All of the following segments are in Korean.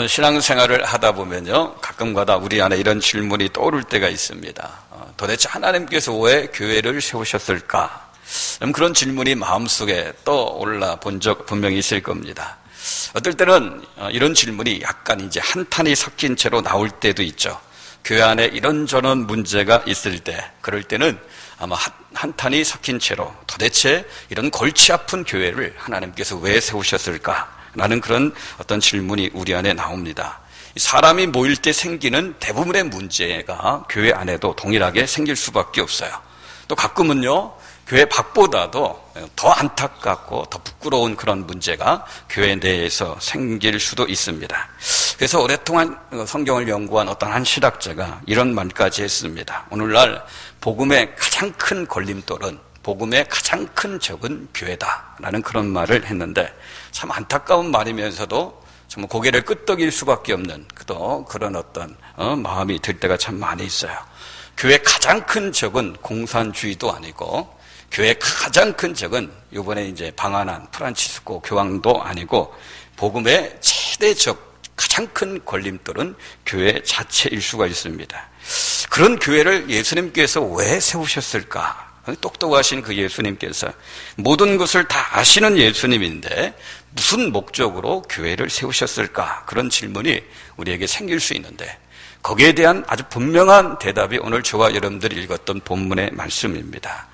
신앙생활을 하다 보면요, 가끔가다 우리 안에 이런 질문이 떠오를 때가 있습니다. 도대체 하나님께서 왜 교회를 세우셨을까? 그런 질문이 마음속에 떠올라 본 적 분명히 있을 겁니다. 어떨 때는 이런 질문이 약간 이제 한탄이 섞인 채로 나올 때도 있죠. 교회 안에 이런저런 문제가 있을 때, 그럴 때는 아마 한탄이 섞인 채로 도대체 이런 골치 아픈 교회를 하나님께서 왜 세우셨을까? 라는 그런 어떤 질문이 우리 안에 나옵니다. 사람이 모일 때 생기는 대부분의 문제가 교회 안에도 동일하게 생길 수밖에 없어요. 또 가끔은요, 교회 밖보다도 더 안타깝고 더 부끄러운 그런 문제가 교회 내에서 생길 수도 있습니다. 그래서 오랫동안 성경을 연구한 어떤 한 신학자가 이런 말까지 했습니다. 오늘날 복음의 가장 큰 걸림돌은, 복음의 가장 큰 적은 교회다라는 그런 말을 했는데, 참 안타까운 말이면서도 정말 고개를 끄덕일 수밖에 없는 그런 어떤 마음이 들 때가 참 많이 있어요. 교회의 가장 큰 적은 공산주의도 아니고, 교회의 가장 큰 적은 이번에 이제 방한한 프란치스코 교황도 아니고, 복음의 최대 적, 가장 큰 걸림돌은 교회 자체일 수가 있습니다. 그런 교회를 예수님께서 왜 세우셨을까? 똑똑하신 그 예수님께서 모든 것을 다 아시는 예수님인데 무슨 목적으로 교회를 세우셨을까? 그런 질문이 우리에게 생길 수 있는데, 거기에 대한 아주 분명한 대답이 오늘 저와 여러분들이 읽었던 본문의 말씀입니다.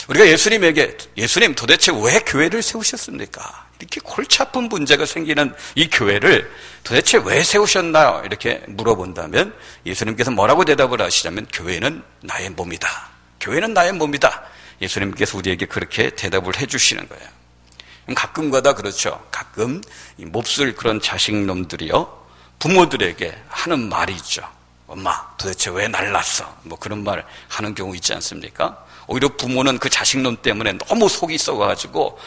우리가 예수님에게, 예수님 도대체 왜 교회를 세우셨습니까? 이렇게 골치 아픈 문제가 생기는 이 교회를 도대체 왜 세우셨나요? 이렇게 물어본다면 예수님께서 뭐라고 대답을 하시냐면, 교회는 나의 몸이다. 교회는 나의 몸이다. 예수님께서 우리에게 그렇게 대답을 해주시는 거예요. 가끔가다 그렇죠. 가끔 이 몹쓸 그런 자식놈들이요, 부모들에게 하는 말이 있죠. 엄마, 도대체 왜 날 낳았어? 뭐 그런 말 하는 경우 있지 않습니까? 오히려 부모는 그 자식놈 때문에 너무 속이 썩어가지고,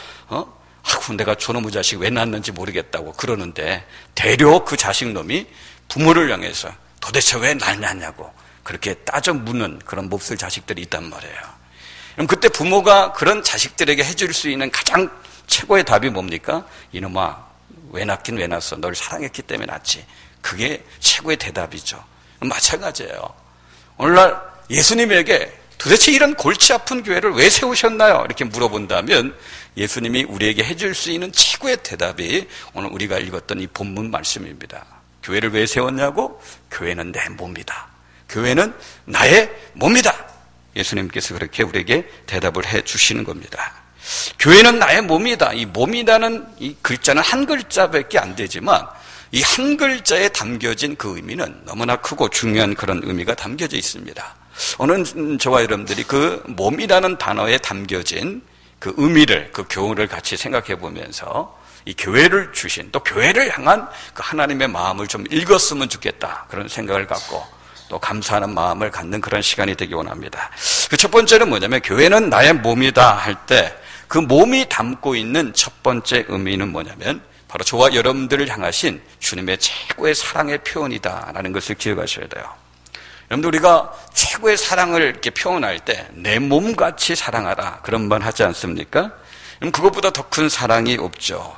내가 저놈의 자식 왜 낳았는지 모르겠다고 그러는데, 되려 그 자식놈이 부모를 향해서 도대체 왜 날 낳냐고 그렇게 따져 묻는 그런 몹쓸 자식들이 있단 말이에요. 그럼 그때 부모가 그런 자식들에게 해줄 수 있는 가장 최고의 답이 뭡니까? 이놈아, 왜 낳긴 왜 낳았어? 널 사랑했기 때문에 낳지. 그게 최고의 대답이죠. 마찬가지예요. 오늘날 예수님에게 도대체 이런 골치 아픈 교회를 왜 세우셨나요? 이렇게 물어본다면 예수님이 우리에게 해줄 수 있는 최고의 대답이 오늘 우리가 읽었던 이 본문 말씀입니다. 교회를 왜 세웠냐고? 교회는 내 몸이다. 교회는 나의 몸이다. 예수님께서 그렇게 우리에게 대답을 해 주시는 겁니다. 교회는 나의 몸이다. 이 몸이라는 이 글자는 한 글자밖에 안 되지만, 이 한 글자에 담겨진 그 의미는 너무나 크고 중요한 그런 의미가 담겨져 있습니다. 오늘 저와 여러분들이 그 몸이라는 단어에 담겨진 그 의미를, 그 교훈을 같이 생각해 보면서 이 교회를 주신, 또 교회를 향한 그 하나님의 마음을 좀 읽었으면 좋겠다, 그런 생각을 갖고 또 감사하는 마음을 갖는 그런 시간이 되기 원합니다. 그 첫 번째는 뭐냐면, 교회는 나의 몸이다 할 때 그 몸이 담고 있는 첫 번째 의미는 뭐냐면, 바로 저와 여러분들을 향하신 주님의 최고의 사랑의 표현이다라는 것을 기억하셔야 돼요. 여러분들, 우리가 최고의 사랑을 이렇게 표현할 때 내 몸같이 사랑하라, 그런 말 하지 않습니까? 그럼 그것보다 더 큰 사랑이 없죠.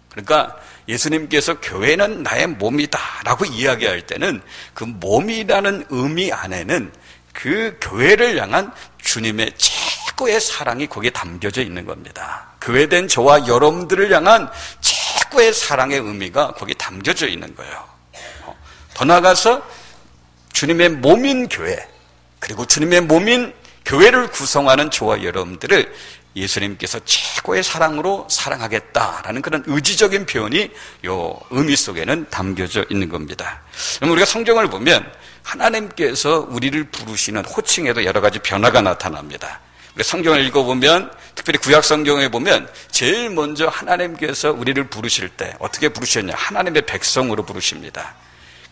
그러니까 예수님께서 교회는 나의 몸이다 라고 이야기할 때는 그 몸이라는 의미 안에는 그 교회를 향한 주님의 최고의 사랑이 거기에 담겨져 있는 겁니다. 교회된 저와 여러분들을 향한 최고의 사랑의 의미가 거기에 담겨져 있는 거예요. 더 나아가서 주님의 몸인 교회, 그리고 주님의 몸인 교회를 구성하는 저와 여러분들을 예수님께서 최고의 사랑으로 사랑하겠다라는 그런 의지적인 표현이 요 의미 속에는 담겨져 있는 겁니다. 그럼 우리가 성경을 보면 하나님께서 우리를 부르시는 호칭에도 여러 가지 변화가 나타납니다. 우리 성경을 읽어보면, 특별히 구약 성경에 보면 제일 먼저 하나님께서 우리를 부르실 때 어떻게 부르셨냐? 하나님의 백성으로 부르십니다.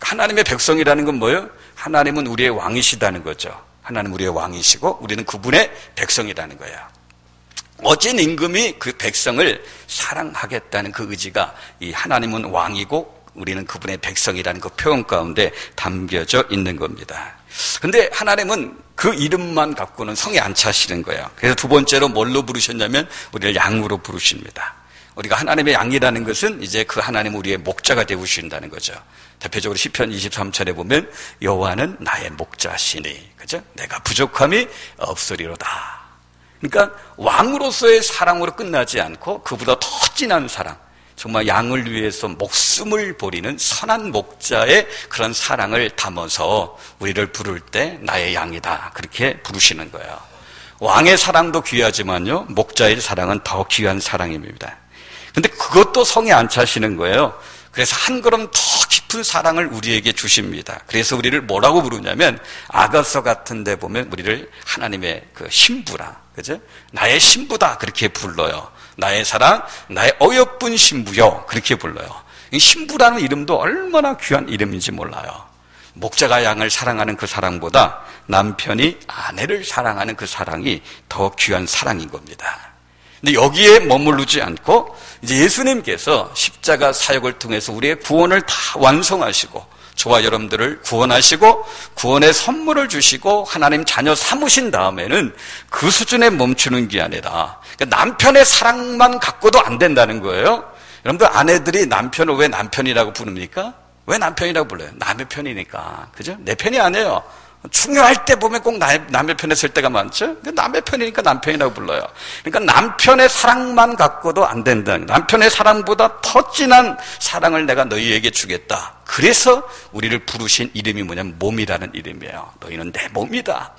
하나님의 백성이라는 건 뭐예요? 하나님은 우리의 왕이시다는 거죠. 하나님은 우리의 왕이시고 우리는 그분의 백성이라는 거예요. 어진 임금이 그 백성을 사랑하겠다는 그 의지가, 이 하나님은 왕이고 우리는 그분의 백성이라는 그 표현 가운데 담겨져 있는 겁니다. 근데 하나님은 그 이름만 갖고는 성에 안 차시는 거예요. 그래서 두 번째로 뭘로 부르셨냐면 우리를 양으로 부르십니다. 우리가 하나님의 양이라는 것은 이제 그 하나님 우리의 목자가 되우신다는 거죠. 대표적으로 시편 23절에 보면 여호와는 나의 목자시니, 그죠? 내가 부족함이 없으리로다. 그러니까 왕으로서의 사랑으로 끝나지 않고 그보다 더 진한 사랑, 정말 양을 위해서 목숨을 버리는 선한 목자의 그런 사랑을 담아서 우리를 부를 때 나의 양이다, 그렇게 부르시는 거예요. 왕의 사랑도 귀하지만요, 목자의 사랑은 더 귀한 사랑입니다. 근데 그것도 성에 안 차시는 거예요. 그래서 한 걸음 더 깊은 사랑을 우리에게 주십니다. 그래서 우리를 뭐라고 부르냐면, 아가서 같은 데 보면 우리를 하나님의 그 신부라, 그죠? 나의 신부다, 그렇게 불러요. 나의 사랑, 나의 어여쁜 신부요, 그렇게 불러요. 이 신부라는 이름도 얼마나 귀한 이름인지 몰라요. 목자가 양을 사랑하는 그 사랑보다 남편이 아내를 사랑하는 그 사랑이 더 귀한 사랑인 겁니다. 근데 여기에 머무르지 않고 이제 예수님께서 십자가 사역을 통해서 우리의 구원을 다 완성하시고 저와 여러분들을 구원하시고 구원의 선물을 주시고 하나님 자녀 삼으신 다음에는 그 수준에 멈추는 게 아니라, 그러니까 남편의 사랑만 갖고도 안 된다는 거예요. 여러분들, 아내들이 남편을 왜 남편이라고 부릅니까? 왜 남편이라고 불러요? 남의 편이니까. 그죠? 내 편이 아니에요. 중요할 때 보면 꼭 남의 편에 설 때가 많죠? 남의 편이니까 남편이라고 불러요. 그러니까 남편의 사랑만 갖고도 안 된다. 남편의 사랑보다 더 진한 사랑을 내가 너희에게 주겠다. 그래서 우리를 부르신 이름이 뭐냐면 몸이라는 이름이에요. 너희는 내 몸이다.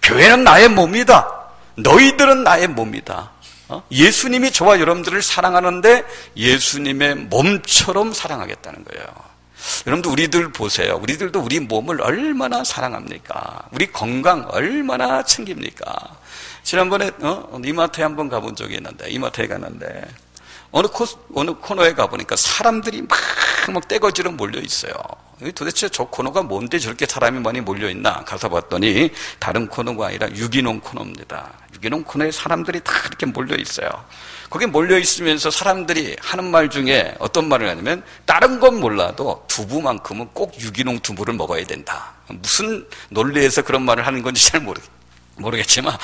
교회는 나의 몸이다. 너희들은 나의 몸이다. 예수님이 저와 여러분들을 사랑하는데 예수님의 몸처럼 사랑하겠다는 거예요. 여러분들, 우리들 보세요. 우리들도 우리 몸을 얼마나 사랑합니까? 우리 건강 얼마나 챙깁니까? 지난번에 이마트에 한번 가본 적이 있는데, 이마트에 갔는데 어느 코너에 가보니까 사람들이 막 떼거지로 몰려 있어요. 도대체 저 코너가 뭔데 저렇게 사람이 많이 몰려 있나? 가서 봤더니 다른 코너가 아니라 유기농 코너입니다. 유기농 코너에 사람들이 다 이렇게 몰려 있어요. 거기 몰려 있으면서 사람들이 하는 말 중에 어떤 말을 하냐면, 다른 건 몰라도 두부만큼은 꼭 유기농 두부를 먹어야 된다. 무슨 논리에서 그런 말을 하는 건지 잘 모르겠지만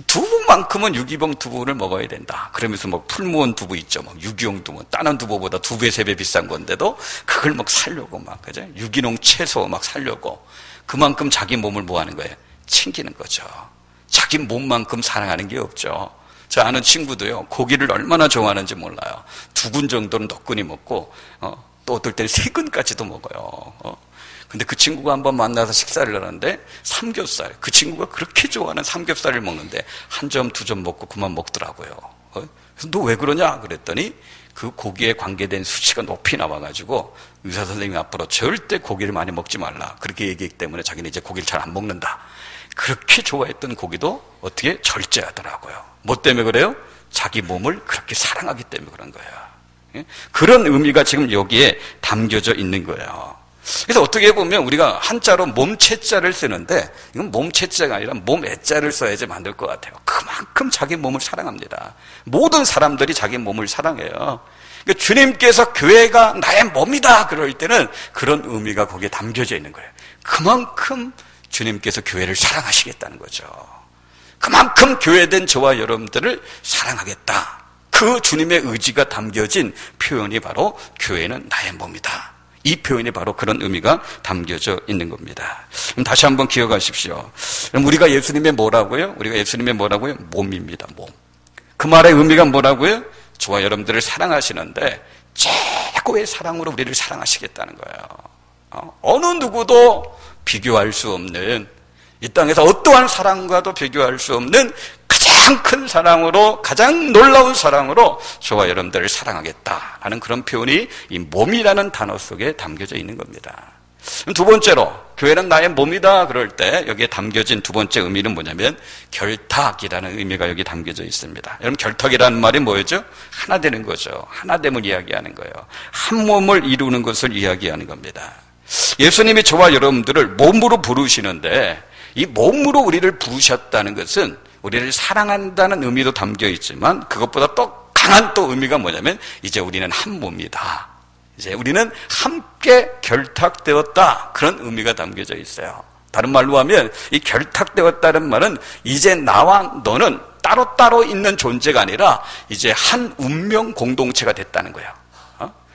두부만큼은 유기농 두부를 먹어야 된다. 그러면서 뭐 풀무원 두부 있죠. 막 유기농 두부, 다른 두부보다 2배, 3배 비싼 건데도 그걸 막 살려고 막, 그죠? 유기농 채소 막 살려고. 그만큼 자기 몸을 뭐 하는 거예요? 챙기는 거죠. 자기 몸만큼 사랑하는 게 없죠. 저 아는 친구도요, 고기를 얼마나 좋아하는지 몰라요. 2근 정도는 넉근히 먹고, 또 어떨 때는 3근까지도 먹어요. 근데 그 친구가 한번 만나서 식사를 하는데 삼겹살, 그 친구가 그렇게 좋아하는 삼겹살을 먹는데 한 점, 2점 먹고 그만 먹더라고요. 그래서 너 왜 그러냐? 그랬더니 그 고기에 관계된 수치가 높이 나와가지고 의사 선생님 앞으로 절대 고기를 많이 먹지 말라, 그렇게 얘기했기 때문에 자기는 이제 고기를 잘 안 먹는다. 그렇게 좋아했던 고기도 어떻게 절제하더라고요. 뭐 때문에 그래요? 자기 몸을 그렇게 사랑하기 때문에 그런 거예요. 그런 의미가 지금 여기에 담겨져 있는 거예요. 그래서 어떻게 보면 우리가 한자로 몸체자를 쓰는데, 이건 몸체자가 아니라 몸애자를 써야지 만들 것 같아요. 그만큼 자기 몸을 사랑합니다. 모든 사람들이 자기 몸을 사랑해요. 그러니까 주님께서 교회가 나의 몸이다 그럴 때는 그런 의미가 거기에 담겨져 있는 거예요. 그만큼 주님께서 교회를 사랑하시겠다는 거죠. 그만큼 교회된 저와 여러분들을 사랑하겠다. 그 주님의 의지가 담겨진 표현이 바로 교회는 나의 몸이다. 이 표현이 바로 그런 의미가 담겨져 있는 겁니다. 그럼 다시 한번 기억하십시오. 그럼 우리가 예수님의 뭐라고요? 우리가 예수님의 뭐라고요? 몸입니다. 몸. 그 말의 의미가 뭐라고요? 저와 여러분들을 사랑하시는데 최고의 사랑으로 우리를 사랑하시겠다는 거예요. 어느 누구도 비교할 수 없는, 이 땅에서 어떠한 사랑과도 비교할 수 없는 가장 큰 사랑으로, 가장 놀라운 사랑으로 저와 여러분들을 사랑하겠다라는 그런 표현이 이 몸이라는 단어 속에 담겨져 있는 겁니다. 두 번째로, 교회는 나의 몸이다 그럴 때 여기에 담겨진 두 번째 의미는 뭐냐면 결탁이라는 의미가 여기 담겨져 있습니다. 여러분, 결탁이라는 말이 뭐였죠? 하나 되는 거죠. 하나됨을 이야기하는 거예요. 한 몸을 이루는 것을 이야기하는 겁니다. 예수님이 저와 여러분들을 몸으로 부르시는데, 이 몸으로 우리를 부르셨다는 것은 우리를 사랑한다는 의미도 담겨 있지만, 그것보다 또 강한 또 의미가 뭐냐면 이제 우리는 한 몸이다. 이제 우리는 함께 결탁되었다. 그런 의미가 담겨져 있어요. 다른 말로 하면 이 결탁되었다는 말은 이제 나와 너는 따로따로 있는 존재가 아니라 이제 한 운명 공동체가 됐다는 거야.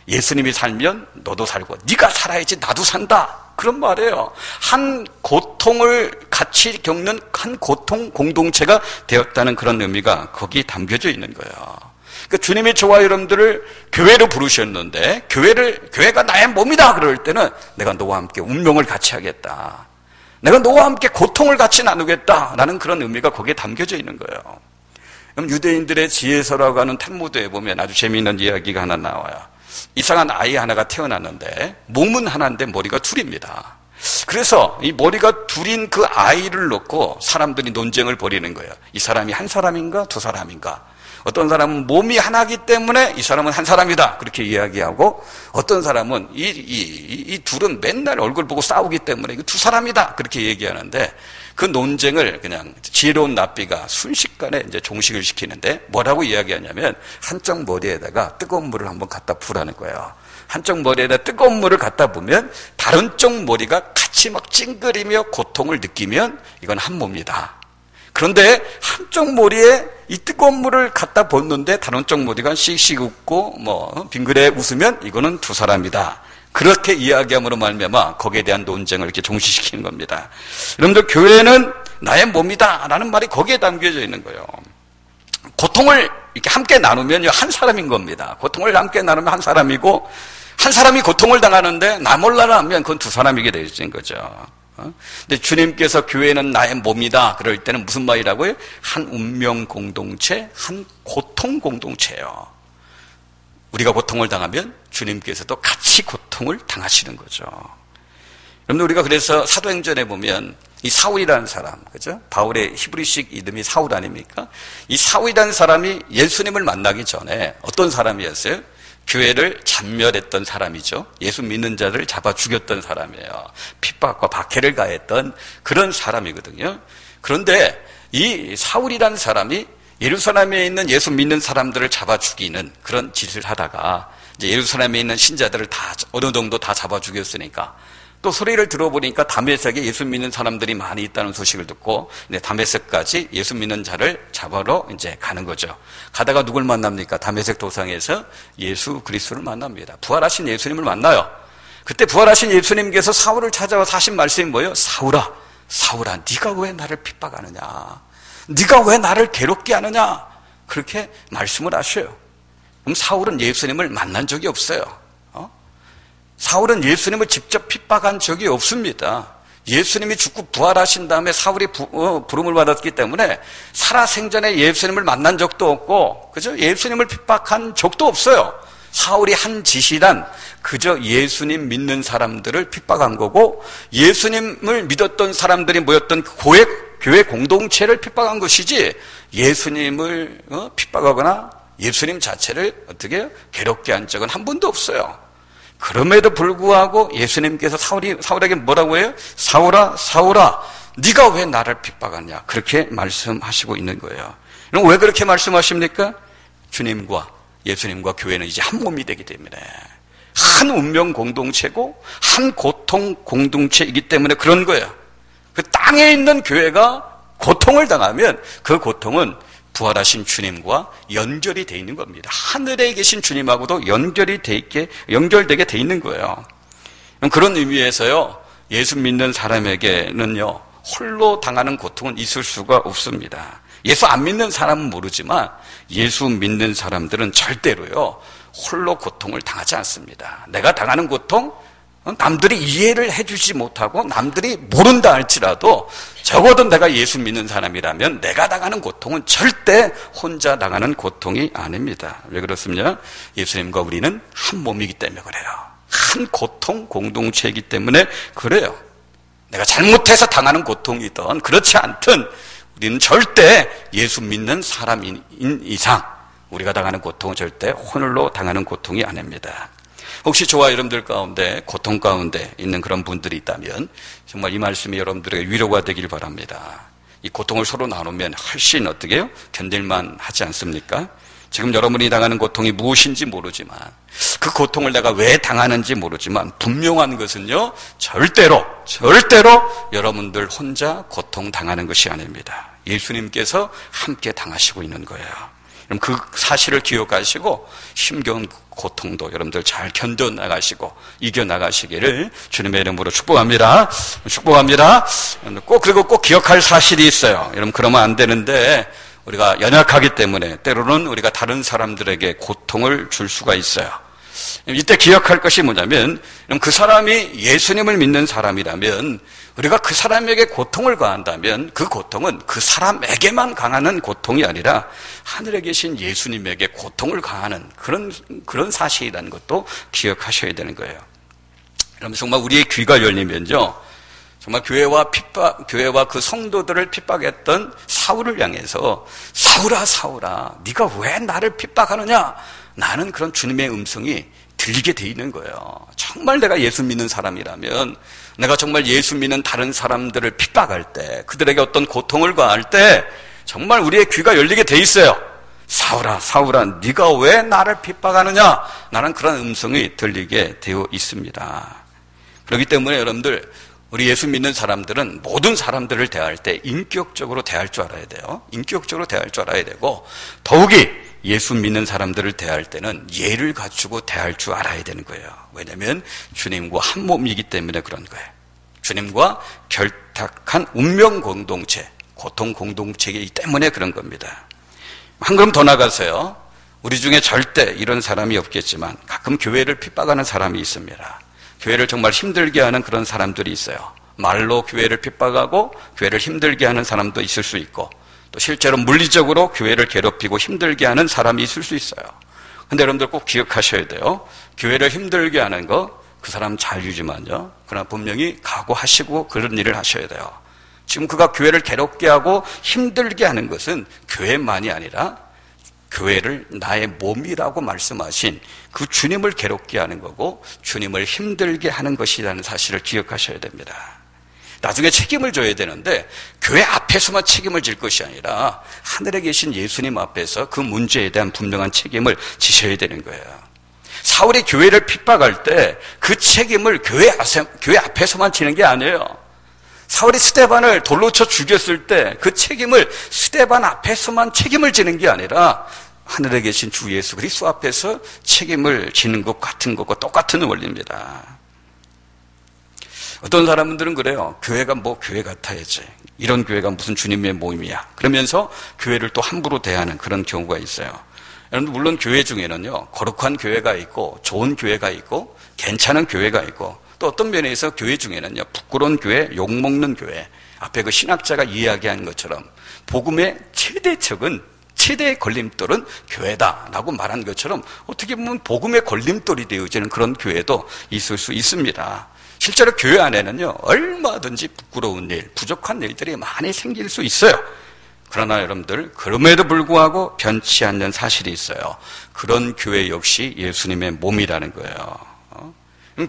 예수님이 살면 너도 살고 네가 살아야지 나도 산다. 그런 말이에요. 한 고통을 같이 겪는 한 고통 공동체가 되었다는 그런 의미가 거기 담겨져 있는 거예요. 그러니까 주님이 저와 여러분들을 교회로 부르셨는데 교회가 나의 몸이다 그럴 때는 내가 너와 함께 운명을 같이 하겠다. 내가 너와 함께 고통을 같이 나누겠다라는 그런 의미가 거기에 담겨져 있는 거예요. 그럼 유대인들의 지혜서라고 하는 탈무드에 보면 아주 재미있는 이야기가 하나 나와요. 이상한 아이 하나가 태어났는데 몸은 하나인데 머리가 둘입니다. 그래서 이 머리가 둘인 그 아이를 놓고 사람들이 논쟁을 벌이는 거예요. 이 사람이 한 사람인가 두 사람인가. 어떤 사람은 몸이 하나이기 때문에 이 사람은 한 사람이다 그렇게 이야기하고, 어떤 사람은 이 둘은 맨날 얼굴 보고 싸우기 때문에 이거 두 사람이다 그렇게 얘기하는데, 그 논쟁을 그냥 지혜로운 납비가 순식간에 이제 종식을 시키는데 뭐라고 이야기하냐면, 한쪽 머리에다가 뜨거운 물을 한번 갖다 부으라는 거예요. 한쪽 머리에다 뜨거운 물을 갖다 부으면 다른 쪽 머리가 같이 막 찡그리며 고통을 느끼면 이건 한 몸이다. 그런데 한쪽 머리에 이 뜨거운 물을 갖다 붓는데 다른 쪽 머리가 씩씩 웃고 빙그레 웃으면 이거는 두 사람이다. 그렇게 이야기함으로 말미암아 거기에 대한 논쟁을 이렇게 종식시키는 겁니다. 여러분들, 교회는 나의 몸이다 라는 말이 거기에 담겨져 있는 거예요. 고통을 이렇게 함께 나누면 한 사람인 겁니다. 고통을 함께 나누면 한 사람이고, 한 사람이 고통을 당하는데 나 몰라라 하면 그건 두 사람이게 되어진 거죠. 근데 주님께서 교회는 나의 몸이다 그럴 때는 무슨 말이라고요? 한 운명 공동체, 한 고통 공동체예요. 우리가 고통을 당하면 주님께서도 같이 고통을 당하시는 거죠. 여러분, 우리가 그래서 사도행전에 보면 이 사울이라는 사람, 그죠? 바울의 히브리식 이름이 사울 아닙니까? 이 사울이라는 사람이 예수님을 만나기 전에 어떤 사람이었어요? 교회를 잔멸했던 사람이죠. 예수 믿는 자들을 잡아 죽였던 사람이에요. 핍박과 박해를 가했던 그런 사람이거든요. 그런데 이 사울이라는 사람이 예루살렘에 있는 예수 믿는 사람들을 잡아 죽이는 그런 짓을 하다가 이제 예루살렘에 있는 신자들을 다 어느 정도 다 잡아 죽였으니까, 또 소리를 들어보니까 다메섹에 예수 믿는 사람들이 많이 있다는 소식을 듣고 다메섹까지 예수 믿는 자를 잡으러 이제 가는 거죠. 가다가 누굴 만납니까? 다메섹 도상에서 예수 그리스도를 만납니다. 부활하신 예수님을 만나요. 그때 부활하신 예수님께서 사울을 찾아와서 하신 말씀이 뭐예요? 사울아, 사울아, 네가 왜 나를 핍박하느냐? 네가 왜 나를 괴롭게 하느냐? 그렇게 말씀을 하셔요. 그럼 사울은 예수님을 만난 적이 없어요. 사울은 예수님을 직접 핍박한 적이 없습니다. 예수님이 죽고 부활하신 다음에 사울이 부름을 받았기 때문에 살아생전에 예수님을 만난 적도 없고, 그죠? 예수님을 핍박한 적도 없어요. 사울이 한 짓이란 그저 예수님 믿는 사람들을 핍박한 거고, 예수님을 믿었던 사람들이 모였던 교회 공동체를 핍박한 것이지, 예수님을 핍박하거나 예수님 자체를 어떻게 괴롭게 한 적은 한 번도 없어요. 그럼에도 불구하고 예수님께서 사울에게 뭐라고 해요? 사울아, 사울아, 네가 왜 나를 핍박하냐? 그렇게 말씀하시고 있는 거예요. 그럼 왜 그렇게 말씀하십니까? 주님과 예수님과 교회는 이제 한 몸이 되기 때문에, 한 운명 공동체고 한 고통 공동체이기 때문에 그런 거예요. 그 땅에 있는 교회가 고통을 당하면 그 고통은 부활하신 주님과 연결이 돼 있는 겁니다. 하늘에 계신 주님하고도 연결되게 돼 있는 거예요. 그런 의미에서요, 예수 믿는 사람에게는요, 홀로 당하는 고통은 있을 수가 없습니다. 예수 안 믿는 사람은 모르지만 예수 믿는 사람들은 절대로요, 홀로 고통을 당하지 않습니다. 내가 당하는 고통, 남들이 이해를 해주지 못하고 남들이 모른다 할지라도 적어도 내가 예수 믿는 사람이라면 내가 당하는 고통은 절대 혼자 당하는 고통이 아닙니다. 왜 그렇습니까? 예수님과 우리는 한 몸이기 때문에 그래요. 한 고통 공동체이기 때문에 그래요. 내가 잘못해서 당하는 고통이든 그렇지 않든 우리는 절대 예수 믿는 사람인 이상 우리가 당하는 고통은 절대 홀로 당하는 고통이 아닙니다. 혹시 저와 여러분들 가운데 고통 가운데 있는 그런 분들이 있다면 정말 이 말씀이 여러분들에게 위로가 되길 바랍니다. 이 고통을 서로 나누면 훨씬 어떻게 해요? 견딜만 하지 않습니까? 지금 여러분이 당하는 고통이 무엇인지 모르지만, 그 고통을 내가 왜 당하는지 모르지만 분명한 것은요, 절대로 여러분들 혼자 고통당하는 것이 아닙니다. 예수님께서 함께 당하시고 있는 거예요. 그럼 그 사실을 기억하시고 힘겨운 고통도 여러분들 잘 견뎌나가시고 이겨나가시기를 주님의 이름으로 축복합니다. 그리고 꼭 기억할 사실이 있어요. 여러분, 그러면 안 되는데, 우리가 연약하기 때문에 때로는 우리가 다른 사람들에게 고통을 줄 수가 있어요. 이때 기억할 것이 뭐냐면, 그 사람이 예수님을 믿는 사람이라면 우리가 그 사람에게 고통을 가한다면 그 고통은 그 사람에게만 강하는 고통이 아니라 하늘에 계신 예수님에게 고통을 가하는 그런 사실이라는 것도 기억하셔야 되는 거예요. 여러분, 정말 우리의 귀가 열리면요, 정말 교회와 그 성도들을 핍박했던 사울을 향해서 사울아, 네가 왜 나를 핍박하느냐? 나는 그런 주님의 음성이 들리게 돼 있는 거예요. 정말 내가 예수 믿는 사람이라면, 내가 정말 예수 믿는 다른 사람들을 핍박할 때, 그들에게 어떤 고통을 가할 때 정말 우리의 귀가 열리게 돼 있어요. 사울아, 네가 왜 나를 핍박하느냐? 나는 그런 음성이 들리게 되어 있습니다. 그렇기 때문에 여러분들, 우리 예수 믿는 사람들은 모든 사람들을 대할 때 인격적으로 대할 줄 알아야 돼요. 인격적으로 대할 줄 알아야 되고, 더욱이 예수 믿는 사람들을 대할 때는 예를 갖추고 대할 줄 알아야 되는 거예요. 왜냐하면 주님과 한 몸이기 때문에 그런 거예요. 주님과 결탁한 운명 공동체, 고통 공동체이기 때문에 그런 겁니다. 한 걸음 더 나가서요, 우리 중에 절대 이런 사람이 없겠지만 가끔 교회를 핍박하는 사람이 있습니다. 교회를 정말 힘들게 하는 그런 사람들이 있어요. 말로 교회를 핍박하고 교회를 힘들게 하는 사람도 있을 수 있고, 또 실제로 물리적으로 교회를 괴롭히고 힘들게 하는 사람이 있을 수 있어요. 근데 여러분들 꼭 기억하셔야 돼요. 교회를 힘들게 하는 거, 그 사람 자유지만요, 그러나 분명히 각오하시고 그런 일을 하셔야 돼요. 지금 그가 교회를 괴롭게 하고 힘들게 하는 것은 교회만이 아니라 교회를 나의 몸이라고 말씀하신 그 주님을 괴롭게 하는 거고 주님을 힘들게 하는 것이라는 사실을 기억하셔야 됩니다. 나중에 책임을 져야 되는데 교회 앞에서만 책임을 질 것이 아니라 하늘에 계신 예수님 앞에서 그 문제에 대한 분명한 책임을 지셔야 되는 거예요. 사울이 교회를 핍박할 때 그 책임을 교회 앞에서만 지는 게 아니에요. 사울이 스데반을 돌로 쳐 죽였을 때 그 책임을 스데반 앞에서만 책임을 지는 게 아니라 하늘에 계신 주 예수 그리스도 앞에서 책임을 지는 것 같은 것과 똑같은 원리입니다. 어떤 사람들은 그래요. 교회가 뭐 교회 같아야지. 이런 교회가 무슨 주님의 모임이야. 그러면서 교회를 또 함부로 대하는 그런 경우가 있어요. 여러분, 물론 교회 중에는요, 거룩한 교회가 있고 좋은 교회가 있고 괜찮은 교회가 있고, 또 어떤 면에서 교회 중에는요, 부끄러운 교회, 욕먹는 교회, 앞에 그 신학자가 이야기한 것처럼 복음의 최대의 걸림돌은 교회다라고 말한 것처럼 어떻게 보면 복음의 걸림돌이 되어지는 그런 교회도 있을 수 있습니다. 실제로 교회 안에는요, 얼마든지 부끄러운 일, 부족한 일들이 많이 생길 수 있어요. 그러나 여러분들, 그럼에도 불구하고 변치 않는 사실이 있어요. 그런 교회 역시 예수님의 몸이라는 거예요.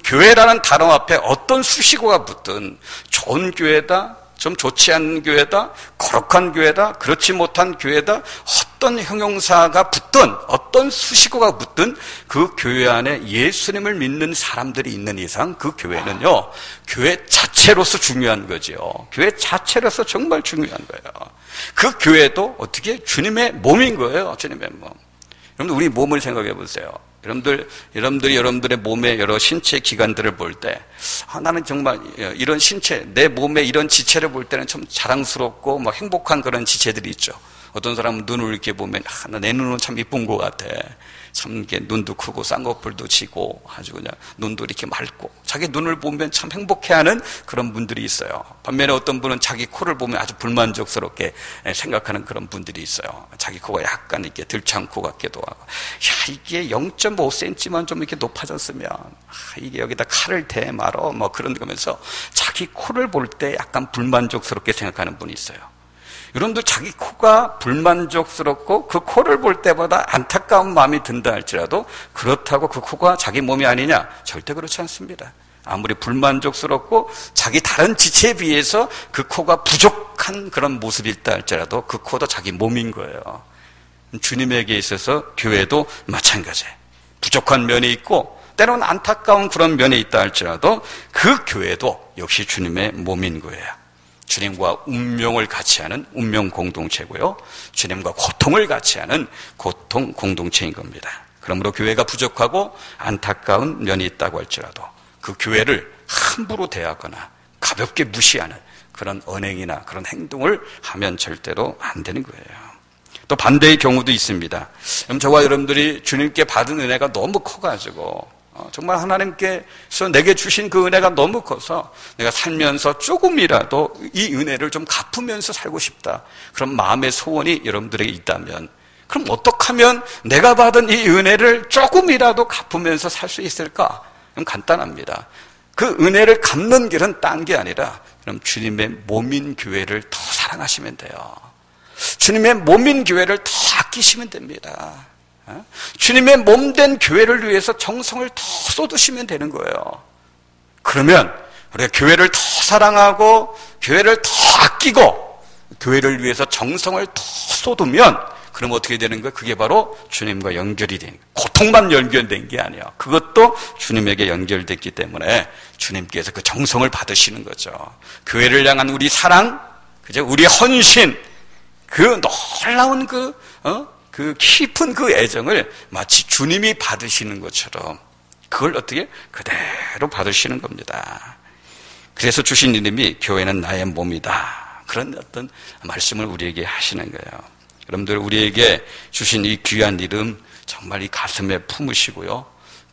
교회라는 단어 앞에 어떤 수식어가 붙든 좋은 교회다, 좀 좋지 않은 교회다, 거룩한 교회다, 그렇지 못한 교회다, 어떤 형용사가 붙든 어떤 수식어가 붙든 그 교회 안에 예수님을 믿는 사람들이 있는 이상 그 교회는요, 교회 자체로서 중요한 거죠. 교회 자체로서 정말 중요한 거예요. 그 교회도 어떻게 주님의 몸인 거예요. 주님의 몸. 여러분들, 우리 몸을 생각해 보세요. 여러분들이 여러분들의 몸의 여러 신체 기관들을 볼 때, 나는 정말 이런 신체, 내 몸의 이런 지체를 볼 때는 참 자랑스럽고 막 행복한 그런 지체들이 있죠. 어떤 사람은 눈을 이렇게 보면, 내 눈은 참 이쁜 것 같아. 참 이렇게 눈도 크고 쌍꺼풀도 지고 아주 그냥 눈도 이렇게 맑고, 자기 눈을 보면 참 행복해하는 그런 분들이 있어요. 반면에 어떤 분은 자기 코를 보면 아주 불만족스럽게 생각하는 그런 분들이 있어요. 자기 코가 약간 이렇게 들창코 같기도 하고, 이게 0.5cm만 좀 이렇게 높아졌으면, 이게 여기다 칼을 대 말어, 뭐 그런 거면서 자기 코를 볼 때 약간 불만족스럽게 생각하는 분이 있어요. 여러분들, 자기 코가 불만족스럽고 그 코를 볼 때보다 안타까운 마음이 든다 할지라도 그렇다고 그 코가 자기 몸이 아니냐? 절대 그렇지 않습니다. 아무리 불만족스럽고 자기 다른 지체에 비해서 그 코가 부족한 그런 모습이 있다 할지라도 그 코도 자기 몸인 거예요. 주님에게 있어서 교회도 마찬가지예요. 부족한 면이 있고 때로는 안타까운 그런 면이 있다 할지라도 그 교회도 역시 주님의 몸인 거예요. 주님과 운명을 같이 하는 운명 공동체고요. 주님과 고통을 같이 하는 고통 공동체인 겁니다. 그러므로 교회가 부족하고 안타까운 면이 있다고 할지라도 그 교회를 함부로 대하거나 가볍게 무시하는 그런 언행이나 그런 행동을 하면 절대로 안 되는 거예요. 또 반대의 경우도 있습니다. 저와 여러분들이 주님께 받은 은혜가 너무 커가지고 정말 하나님께서 내게 주신 그 은혜가 너무 커서 내가 살면서 조금이라도 이 은혜를 좀 갚으면서 살고 싶다. 그런 마음의 소원이 여러분들에게 있다면 그럼 어떻게 하면 내가 받은 이 은혜를 조금이라도 갚으면서 살 수 있을까? 그럼 간단합니다. 그 은혜를 갚는 길은 딴 게 아니라 그럼 주님의 몸인 교회를 더 사랑하시면 돼요. 주님의 몸인 교회를 더 아끼시면 됩니다. 주님의 몸된 교회를 위해서 정성을 더 쏟으시면 되는 거예요. 그러면 우리가 교회를 더 사랑하고 교회를 더 아끼고 교회를 위해서 정성을 더 쏟으면 그럼 어떻게 되는 거예요? 그게 바로 주님과 연결이 된, 고통만 연결된 게 아니에요. 그것도 주님에게 연결됐기 때문에 주님께서 그 정성을 받으시는 거죠. 교회를 향한 우리 사랑, 그죠? 우리의 헌신, 그 놀라운 그 깊은 그 애정을 마치 주님이 받으시는 것처럼 그걸 어떻게 그대로 받으시는 겁니다. 그래서 주신 이름이 교회는 나의 몸이다. 그런 어떤 말씀을 우리에게 하시는 거예요. 여러분들 우리에게 주신 이 귀한 이름 정말 이 가슴에 품으시고요.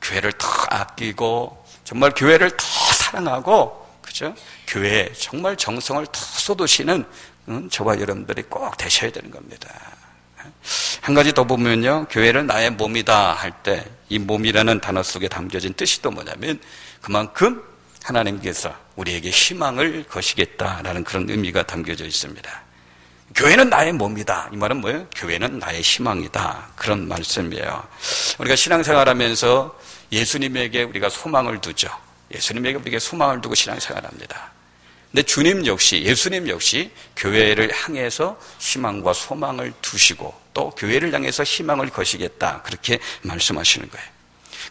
교회를 더 아끼고 정말 교회를 더 사랑하고 그죠? 교회에 정말 정성을 더 쏟으시는 저와 여러분들이 꼭 되셔야 되는 겁니다. 한 가지 더 보면요. 교회를 나의 몸이다 할 때 이 몸이라는 단어 속에 담겨진 뜻이 또 뭐냐면 그만큼 하나님께서 우리에게 희망을 거시겠다라는 그런 의미가 담겨져 있습니다. 교회는 나의 몸이다. 이 말은 뭐예요? 교회는 나의 희망이다. 그런 말씀이에요. 우리가 신앙생활하면서 예수님에게 우리가 소망을 두죠. 예수님에게 우리가 소망을 두고 신앙생활합니다. 근데 주님 역시, 예수님 역시 교회를 향해서 희망과 소망을 두시고 또 교회를 향해서 희망을 거시겠다. 그렇게 말씀하시는 거예요.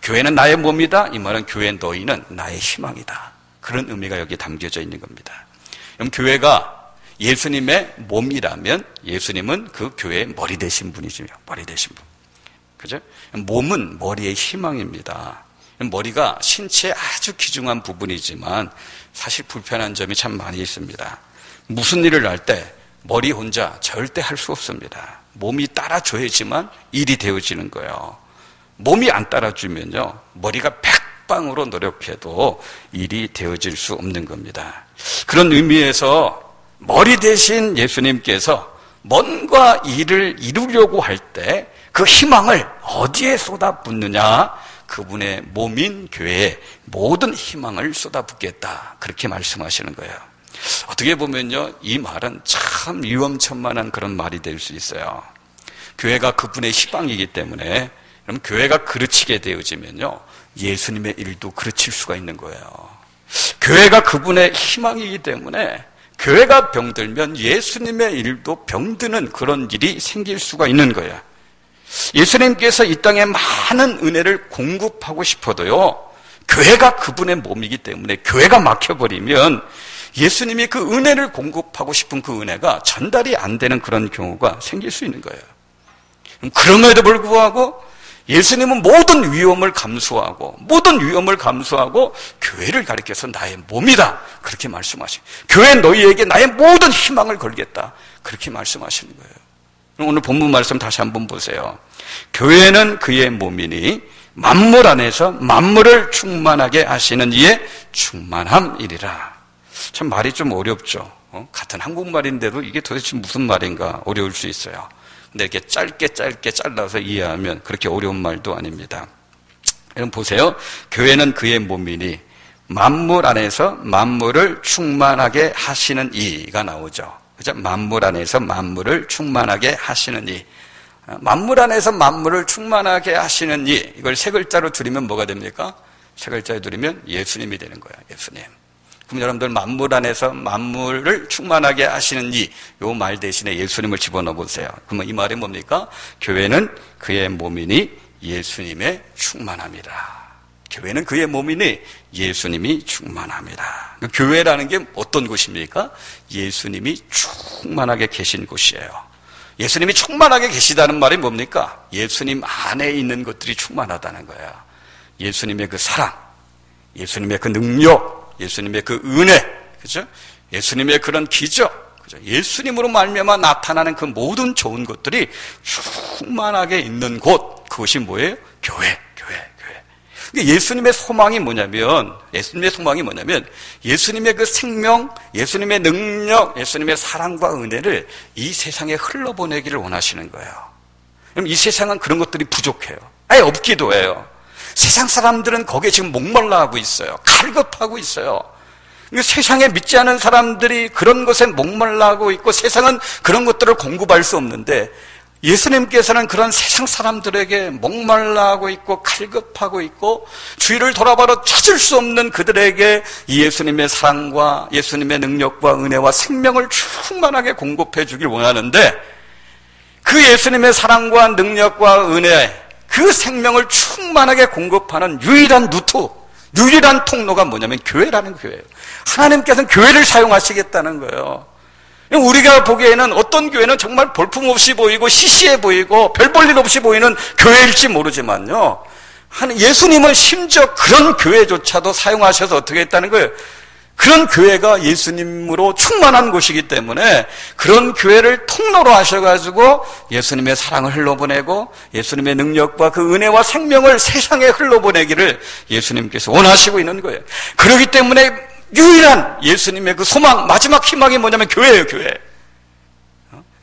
교회는 나의 몸이다. 이 말은 교회 너희는 나의 희망이다. 그런 의미가 여기 담겨져 있는 겁니다. 그럼 교회가 예수님의 몸이라면 예수님은 그 교회의 머리 되신 분이죠. 머리 되신 분. 그죠? 몸은 머리의 희망입니다. 머리가 신체의 아주 귀중한 부분이지만 사실 불편한 점이 참 많이 있습니다. 무슨 일을 할 때 머리 혼자 절대 할 수 없습니다. 몸이 따라줘야지만 일이 되어지는 거예요. 몸이 안 따라주면요. 머리가 백방으로 노력해도 일이 되어질 수 없는 겁니다. 그런 의미에서 머리 대신 예수님께서 뭔가 일을 이루려고 할 때 그 희망을 어디에 쏟아붓느냐? 그분의 몸인 교회에 모든 희망을 쏟아붓겠다. 그렇게 말씀하시는 거예요. 어떻게 보면요, 이 말은 참 위험천만한 그런 말이 될 수 있어요. 교회가 그분의 희망이기 때문에 그럼 교회가 그르치게 되어지면요, 예수님의 일도 그르칠 수가 있는 거예요. 교회가 그분의 희망이기 때문에 교회가 병들면 예수님의 일도 병드는 그런 일이 생길 수가 있는 거예요. 예수님께서 이 땅에 많은 은혜를 공급하고 싶어도요, 교회가 그분의 몸이기 때문에 교회가 막혀버리면 예수님이 그 은혜를 공급하고 싶은 그 은혜가 전달이 안 되는 그런 경우가 생길 수 있는 거예요. 그럼에도 불구하고 예수님은 모든 위험을 감수하고 교회를 가리켜서 나의 몸이다. 그렇게 말씀하시고 교회 너희에게 나의 모든 희망을 걸겠다. 그렇게 말씀하시는 거예요. 오늘 본문 말씀 다시 한번 보세요. 교회는 그의 몸이니 만물 안에서 만물을 충만하게 하시는 이의 충만함이리라. 참 말이 좀 어렵죠. 같은 한국말인데도 이게 도대체 무슨 말인가 어려울 수 있어요. 근데 이렇게 짧게 잘라서 이해하면 그렇게 어려운 말도 아닙니다. 여러분 보세요. 교회는 그의 몸이니 만물 안에서 만물을 충만하게 하시는 이가 나오죠. 그죠? 만물 안에서 만물을 충만하게 하시는 이. 만물 안에서 만물을 충만하게 하시는 이. 이걸 세 글자로 줄이면 뭐가 됩니까? 세 글자로 줄이면 예수님이 되는 거예요. 예수님. 그럼 여러분들 만물 안에서 만물을 충만하게 하시는 요 말 대신에 예수님을 집어넣어 보세요. 그러면 이 말이 뭡니까? 교회는 그의 몸이니 예수님의 충만함이다. 교회는 그의 몸이니 예수님이 충만합니다. 교회라는 게 어떤 곳입니까? 예수님이 충만하게 계신 곳이에요. 예수님이 충만하게 계시다는 말이 뭡니까? 예수님 안에 있는 것들이 충만하다는 거예요. 예수님의 그 사랑, 예수님의 그 능력, 예수님의 그 은혜, 그죠? 예수님의 그런 기적, 그죠? 예수님으로 말미암아 나타나는 그 모든 좋은 것들이 충만하게 있는 곳, 그것이 뭐예요? 교회. 예수님의 소망이 뭐냐면, 예수님의 그 생명, 예수님의 능력, 예수님의 사랑과 은혜를 이 세상에 흘러보내기를 원하시는 거예요. 그럼 이 세상은 그런 것들이 부족해요. 아예 없기도 해요. 세상 사람들은 거기에 지금 목말라하고 있어요. 갈급하고 있어요. 세상에 믿지 않은 사람들이 그런 것에 목말라하고 있고 세상은 그런 것들을 공급할 수 없는데 예수님께서는 그런 세상 사람들에게 목말라하고 있고 갈급하고 있고 주위를 돌아봐도 찾을 수 없는 그들에게 이 예수님의 사랑과 예수님의 능력과 은혜와 생명을 충만하게 공급해 주길 원하는데 그 예수님의 사랑과 능력과 은혜, 그 생명을 충만하게 공급하는 유일한 통로가 뭐냐면 교회라는 거예요. 하나님께서는 교회를 사용하시겠다는 거예요. 우리가 보기에는 어떤 교회는 정말 볼품없이 보이고 시시해 보이고 별 볼 일 없이 보이는 교회일지 모르지만요, 예수님은 심지어 그런 교회조차도 사용하셔서 어떻게 했다는 거예요? 그런 교회가 예수님으로 충만한 곳이기 때문에 그런 교회를 통로로 하셔가지고 예수님의 사랑을 흘러보내고 예수님의 능력과 그 은혜와 생명을 세상에 흘러보내기를 예수님께서 원하시고 있는 거예요. 그렇기 때문에 유일한 예수님의 그 소망, 마지막 희망이 뭐냐면 교회예요, 교회.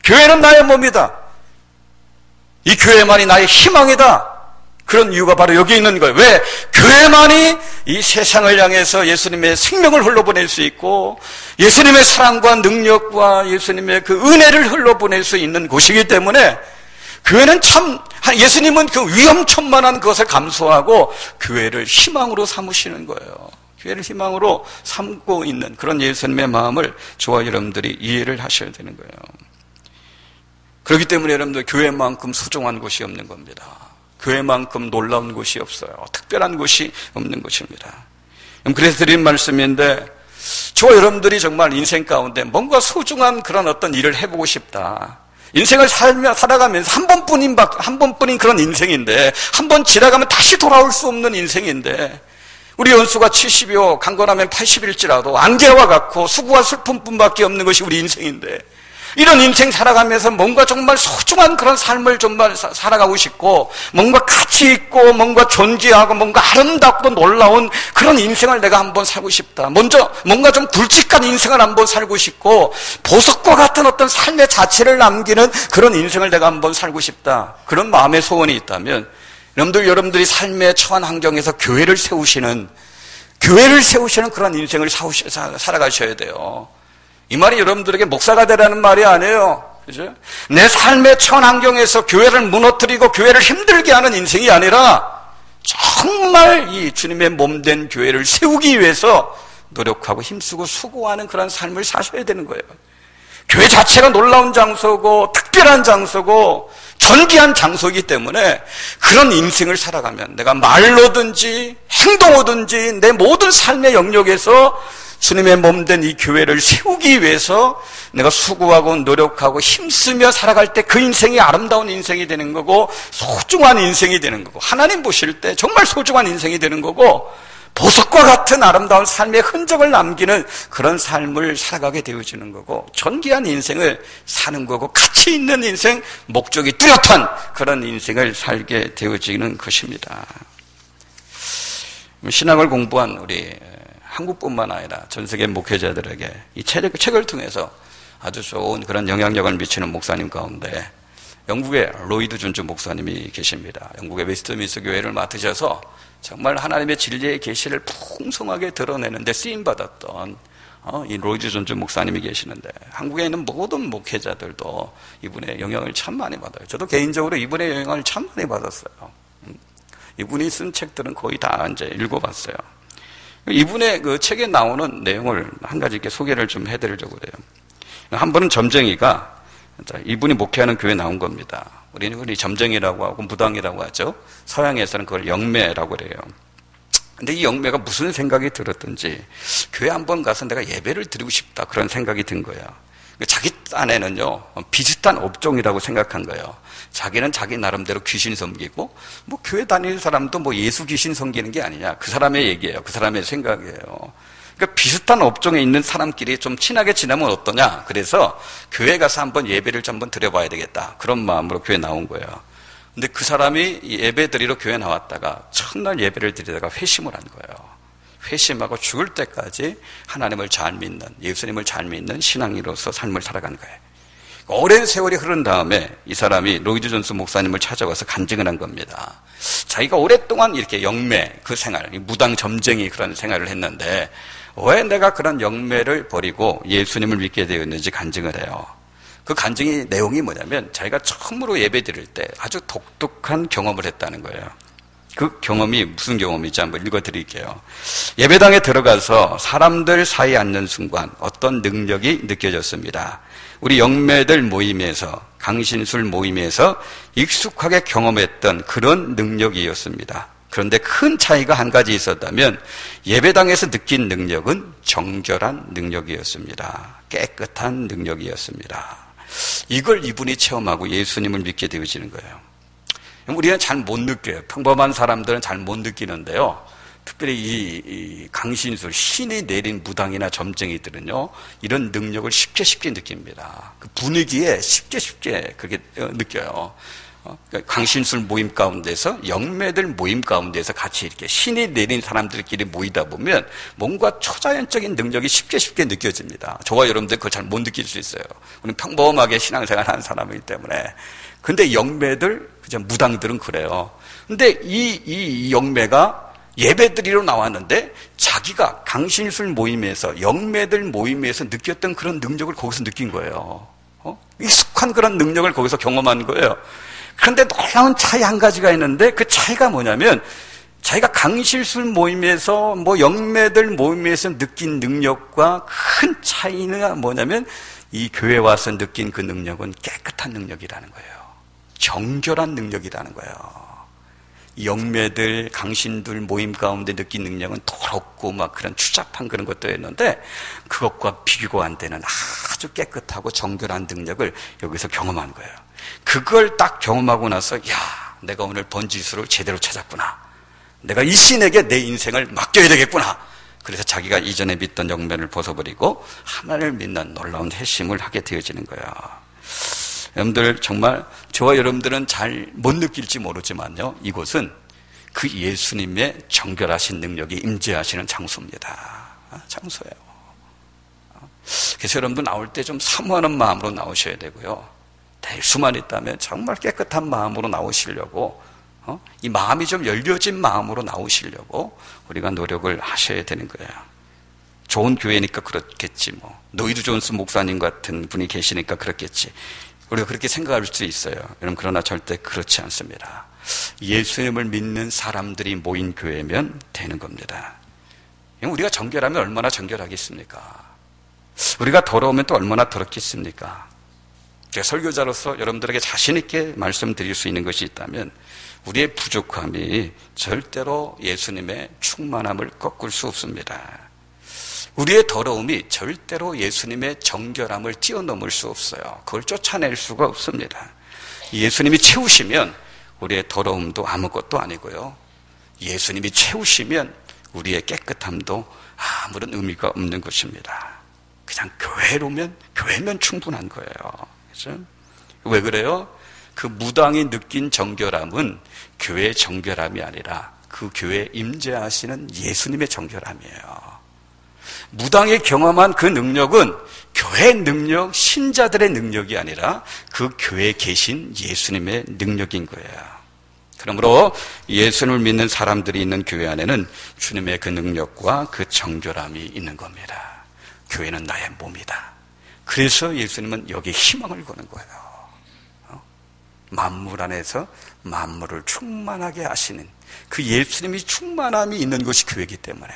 교회는 나의 몸이다. 이 교회만이 나의 희망이다. 그런 이유가 바로 여기 있는 거예요. 왜? 교회만이 이 세상을 향해서 예수님의 생명을 흘러보낼 수 있고 예수님의 사랑과 능력과 예수님의 그 은혜를 흘러보낼 수 있는 곳이기 때문에 교회는 참, 예수님은 그 위험천만한 것을 감수하고 교회를 희망으로 삼으시는 거예요. 교회를 희망으로 삼고 있는 그런 예수님의 마음을 저와 여러분들이 이해를 하셔야 되는 거예요. 그렇기 때문에 여러분들 교회만큼 소중한 곳이 없는 겁니다. 교회만큼 놀라운 곳이 없어요. 특별한 곳이 없는 것입니다. 그래서 드린 말씀인데 저와 여러분들이 정말 인생 가운데 뭔가 소중한 그런 어떤 일을 해보고 싶다. 인생을 살아가면서 한 번뿐인 그런 인생인데 한 번 지나가면 다시 돌아올 수 없는 인생인데 우리 연수가 70이요 강건하면 80일지라도 안개와 같고 수고와 슬픔뿐밖에 없는 것이 우리 인생인데 이런 인생 살아가면서 뭔가 정말 소중한 그런 삶을 정말 살아가고 싶고 뭔가 가치 있고 뭔가 존귀하고 뭔가 아름답고 놀라운 그런 인생을 내가 한번 살고 싶다. 먼저 뭔가 좀 굵직한 인생을 한번 살고 싶고 보석과 같은 어떤 삶의 자체를 남기는 그런 인생을 내가 한번 살고 싶다. 그런 마음의 소원이 있다면 여러분들이 삶의 처한 환경에서 교회를 세우시는 그런 인생을 살아가셔야 돼요. 이 말이 여러분들에게 목사가 되라는 말이 아니에요. 그죠? 내 삶의 처한 환경에서 교회를 무너뜨리고 교회를 힘들게 하는 인생이 아니라 정말 이 주님의 몸된 교회를 세우기 위해서 노력하고 힘쓰고 수고하는 그런 삶을 사셔야 되는 거예요. 교회 자체가 놀라운 장소고 특별한 장소고 존귀한 장소이기 때문에 그런 인생을 살아가면 내가 말로든지 행동으로든지 내 모든 삶의 영역에서 주님의 몸된 이 교회를 세우기 위해서 내가 수고하고 노력하고 힘쓰며 살아갈 때 그 인생이 아름다운 인생이 되는 거고 소중한 인생이 되는 거고 하나님 보실 때 정말 소중한 인생이 되는 거고 보석과 같은 아름다운 삶의 흔적을 남기는 그런 삶을 살아가게 되어지는 거고 존귀한 인생을 사는 거고 가치 있는 인생, 목적이 뚜렷한 그런 인생을 살게 되어지는 것입니다. 신학을 공부한 우리 한국뿐만 아니라 전 세계 목회자들에게 이 책을 통해서 아주 좋은 그런 영향력을 미치는 목사님 가운데 영국의 로이드 존즈 목사님이 계십니다. 영국의 웨스트민스터 교회를 맡으셔서 정말 하나님의 진리의 계시를 풍성하게 드러내는데 쓰임받았던 이 로이드 존즈 목사님이 계시는데 한국에 있는 모든 목회자들도 이분의 영향을 참 많이 받아요. 저도 개인적으로 이분의 영향을 참 많이 받았어요. 이분이 쓴 책들은 거의 다 이제 읽어봤어요. 이분의 그 책에 나오는 내용을 한 가지 이렇게 소개를 좀 해드리려고 그래요. 한 번은 점쟁이가, 이분이 목회하는 교회에 나온 겁니다. 우리 점쟁이라고 하고 무당이라고 하죠. 서양에서는 그걸 영매라고 그래요. 근데 이 영매가 무슨 생각이 들었든지 교회 한번 가서 내가 예배를 드리고 싶다, 그런 생각이 든 거예요. 자기 딴에는요, 비슷한 업종이라고 생각한 거예요. 자기는 자기 나름대로 귀신 섬기고, 뭐 교회 다니는 사람도 뭐 예수 귀신 섬기는 게 아니냐, 그 사람의 얘기예요. 그 사람의 생각이에요. 그러니까 비슷한 업종에 있는 사람끼리 좀 친하게 지내면 어떠냐. 그래서 교회 가서 한번 예배를 좀 한번 드려봐야 되겠다, 그런 마음으로 교회 나온 거예요. 근데 그 사람이 예배 드리러 교회 나왔다가 첫날 예배를 드리다가 회심을 한 거예요. 회심하고 죽을 때까지 하나님을 잘 믿는, 예수님을 잘 믿는 신앙인으로서 삶을 살아간 거예요. 오랜 세월이 흐른 다음에 이 사람이 로이드 존스 목사님을 찾아와서 간증을 한 겁니다. 자기가 오랫동안 이렇게 영매, 그 생활, 무당 점쟁이 그런 생활을 했는데 왜 내가 그런 영매를 버리고 예수님을 믿게 되었는지 간증을 해요. 그 간증의 내용이 뭐냐면 자기가 처음으로 예배 드릴 때 아주 독특한 경험을 했다는 거예요. 그 경험이 무슨 경험인지 한번 읽어드릴게요. 예배당에 들어가서 사람들 사이에 앉는 순간 어떤 능력이 느껴졌습니다. 우리 영매들 모임에서, 강신술 모임에서 익숙하게 경험했던 그런 능력이었습니다. 그런데 큰 차이가 한 가지 있었다면 예배당에서 느낀 능력은 정결한 능력이었습니다. 깨끗한 능력이었습니다. 이걸 이분이 체험하고 예수님을 믿게 되어지는 거예요. 우리는 잘 못 느껴요. 평범한 사람들은 잘 못 느끼는데요. 특별히 이 강신술, 신이 내린 무당이나 점쟁이들은요, 이런 능력을 쉽게 느낍니다. 그 분위기에 쉽게 그렇게 느껴요. 강신술 모임 가운데서, 영매들 모임 가운데서 같이 이렇게 신이 내린 사람들끼리 모이다 보면 뭔가 초자연적인 능력이 쉽게 느껴집니다. 저와 여러분들 그걸 잘 못 느낄 수 있어요. 우리는 평범하게 신앙생활 하는 사람이기 때문에. 근데 영매들, 그죠, 무당들은 그래요. 근데 이 영매가 예배드리러 나왔는데 자기가 강신술 모임에서, 영매들 모임에서 느꼈던 그런 능력을 거기서 느낀 거예요. 익숙한 그런 능력을 거기서 경험한 거예요. 그런데 놀라운 차이 한 가지가 있는데 그 차이가 뭐냐면 자기가 강신술 모임에서, 뭐 영매들 모임에서 느낀 능력과 큰 차이는 뭐냐면 이 교회 와서 느낀 그 능력은 깨끗한 능력이라는 거예요. 정결한 능력이라는 거예요. 영매들, 강신들 모임 가운데 느낀 능력은 더럽고 막 그런 추잡한 그런 것도였는데 그것과 비교가 안 되는 아주 깨끗하고 정결한 능력을 여기서 경험한 거예요. 그걸 딱 경험하고 나서, 야, 내가 오늘 번지수를 제대로 찾았구나. 내가 이 신에게 내 인생을 맡겨야 되겠구나. 그래서 자기가 이전에 믿던 영매를 벗어버리고 하나님을 믿는 놀라운 회심을 하게 되어지는 거예요. 여러분들, 정말 저와 여러분들은 잘 못 느낄지 모르지만요, 이곳은 그 예수님의 정결하신 능력이 임재하시는 장소입니다. 장소예요. 그래서 여러분들 나올 때 좀 사모하는 마음으로 나오셔야 되고요, 될 수만 있다면 정말 깨끗한 마음으로 나오시려고, 이 마음이 좀 열려진 마음으로 나오시려고 우리가 노력을 하셔야 되는 거예요. 좋은 교회니까 그렇겠지, 뭐 로이드 존스 목사님 같은 분이 계시니까 그렇겠지, 우리가 그렇게 생각할 수 있어요. 여러분, 그러나 절대 그렇지 않습니다. 예수님을 믿는 사람들이 모인 교회면 되는 겁니다. 우리가 정결하면 얼마나 정결하겠습니까? 우리가 더러우면 또 얼마나 더럽겠습니까? 제가 설교자로서 여러분들에게 자신 있게 말씀드릴 수 있는 것이 있다면 우리의 부족함이 절대로 예수님의 충만함을 꺾을 수 없습니다. 우리의 더러움이 절대로 예수님의 정결함을 뛰어넘을 수 없어요. 그걸 쫓아낼 수가 없습니다. 예수님이 채우시면 우리의 더러움도 아무것도 아니고요, 예수님이 채우시면 우리의 깨끗함도 아무런 의미가 없는 것입니다. 그냥 교회면 충분한 거예요. 그렇죠? 왜 그래요? 그 무당이 느낀 정결함은 교회의 정결함이 아니라 그 교회에 임재하시는 예수님의 정결함이에요. 무당이 경험한 그 능력은 교회의 능력, 신자들의 능력이 아니라 그 교회에 계신 예수님의 능력인 거예요. 그러므로 예수님을 믿는 사람들이 있는 교회 안에는 주님의 그 능력과 그 정결함이 있는 겁니다. 교회는 나의 몸이다. 그래서 예수님은 여기에 희망을 거는 거예요. 만물 안에서 만물을 충만하게 하시는 그 예수님이 충만함이 있는 것이 교회이기 때문에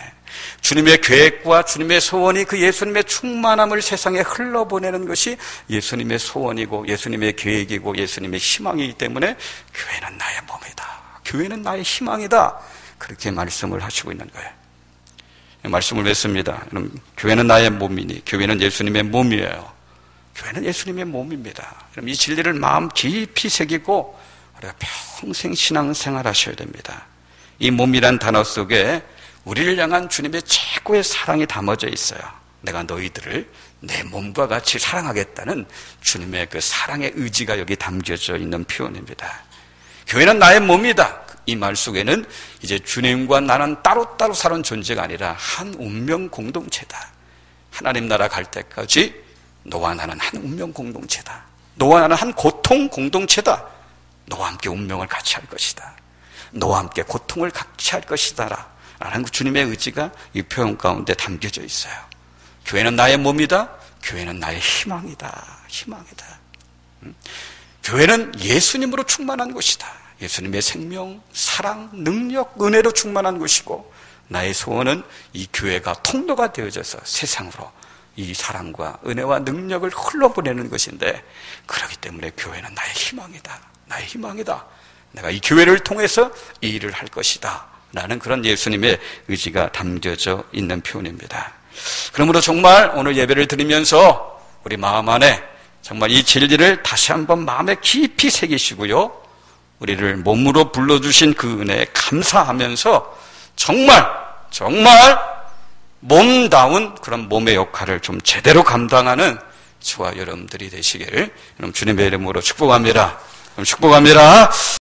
주님의 계획과 주님의 소원이 그 예수님의 충만함을 세상에 흘러보내는 것이 예수님의 소원이고 예수님의 계획이고 예수님의 희망이기 때문에 교회는 나의 몸이다. 교회는 나의 희망이다. 그렇게 말씀을 하시고 있는 거예요. 말씀을 맺습니다. 교회는 나의 몸이니 교회는 예수님의 몸이에요. 교회는 예수님의 몸입니다. 이 진리를 마음 깊이 새기고 우리가 평생 신앙생활 하셔야 됩니다. 이 몸이란 단어 속에 우리를 향한 주님의 최고의 사랑이 담아져 있어요. 내가 너희들을 내 몸과 같이 사랑하겠다는 주님의 그 사랑의 의지가 여기 담겨져 있는 표현입니다. 교회는 나의 몸이다. 이 말 속에는 이제 주님과 나는 따로따로 사는 존재가 아니라 한 운명 공동체다. 하나님 나라 갈 때까지 너와 나는 한 운명 공동체다. 너와 나는 한 고통 공동체다. 너와 함께 운명을 같이 할 것이다. 너와 함께 고통을 같이 할 것이다. 라는 주님의 의지가 이 표현 가운데 담겨져 있어요. 교회는 나의 몸이다. 교회는 나의 희망이다. 희망이다. 교회는 예수님으로 충만한 곳이다. 예수님의 생명, 사랑, 능력, 은혜로 충만한 곳이고 나의 소원은 이 교회가 통로가 되어져서 세상으로 이 사랑과 은혜와 능력을 흘러보내는 것인데 그렇기 때문에 교회는 나의 희망이다. 나의 희망이다. 내가 이 교회를 통해서 이 일을 할 것이다. 라는 그런 예수님의 의지가 담겨져 있는 표현입니다. 그러므로 정말 오늘 예배를 드리면서 우리 마음 안에 정말 이 진리를 다시 한번 마음에 깊이 새기시고요. 우리를 몸으로 불러주신 그 은혜에 감사하면서 정말 몸다운 그런 몸의 역할을 좀 제대로 감당하는 저와 여러분들이 되시기를 주님의 이름으로 축복합니다. 축복합니다.